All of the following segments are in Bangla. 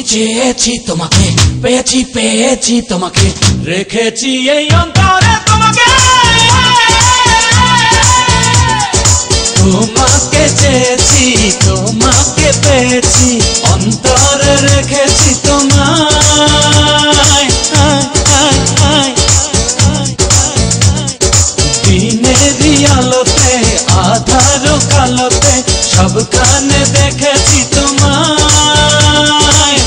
চেয়েছি তোমাকে, পেয়েছি পেয়েছি তোমাকে, রেখেছি এই অন্তরে তোমাকে। তোমাকে চেয়েছি, তোমাকে পেয়েছি, অন্তরে রেখেছি তোমায়। দিনেরই আলোতে আধার কালোতে সবখানে দেখেছি তোমায়।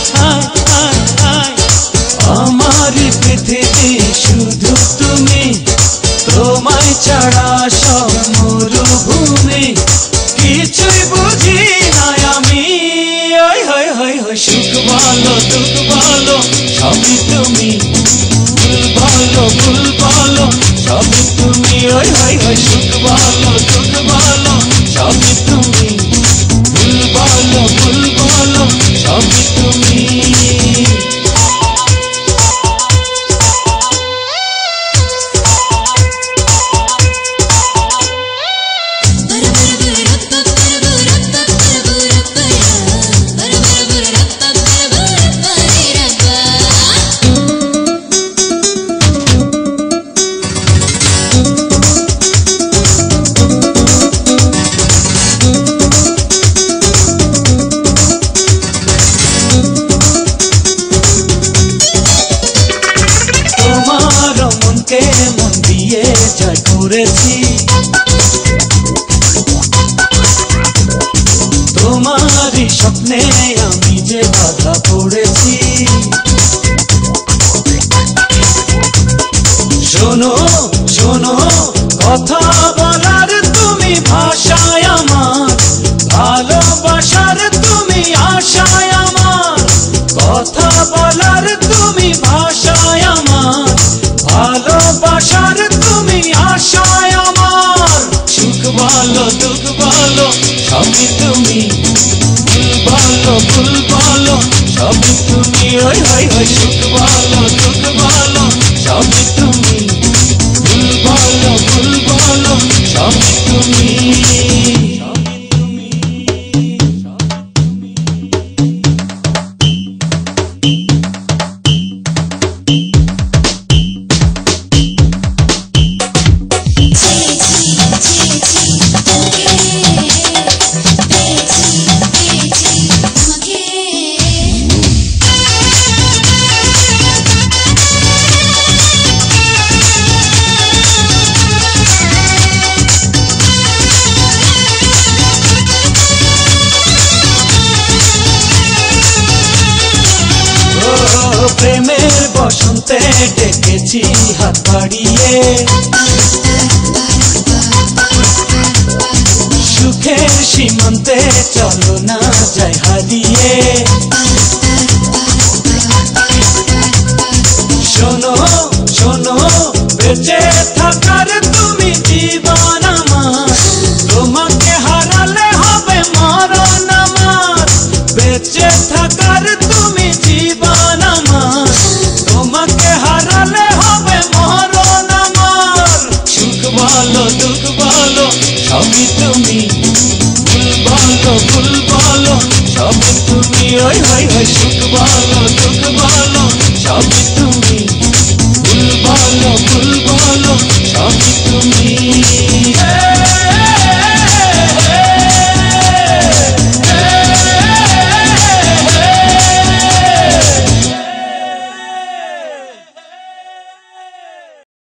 আমারই পৃথিবী শুধু তুমি, তোমায় ছাড়া সব মরুভূমি, কিছুই বুঝি না আমি। সুখ ভালো দুঃখ ভালো সবই তুমি, ভুল ভালো ভুল ভালো সবই তুমি। সুখ ভালো দুঃখ ভালো সবই তুমি, ভুল ভালো ভুল ভালো সবই তুমি। মন দিয়ে জয় করেছি, তোমারই স্বপ্নে আমি যে বাধা পড়েছি। শোনো শোনো কথা বলার তুমি ভাষায় আমার, ভালোবাসার তুমি আশায় আমার। কথা বলার তুমি ভাষায় আমার, ভালোবাসার তুমি আশায় আমার। সুখ ভালো দুঃখ ভালো সবই তুমি, ভুল ভালো ভুল ভালো সবই তুমি। সুখ ভালো দুঃখ ভালো সবই তুমি, ভুল ভালো ভুল ভালো সবই তুমি। প্রেমের বসন্তে ডেকেছি হাত বাড়িয়ে, সুখের সীমান্তে চলো না যাই হারিয়ে। শোনো শোনো বেঁচে থাকার তুমি জীবন আমার, তোমাকে হারালে হবে মরণ আমার। বেঁচে থাকার তুমি জীবন আমার, তোমাকে হারালে হবে মরণ আমার। সুখ ভালো দুঃখ ভালো সবই তুমি, ভুল ভালো ভুল ভালো সবই তুমি। সুখ ভালো দুঃখ ভালো সবই তুমি, ভুল ভালো ভুল ভালো সবই তুমি।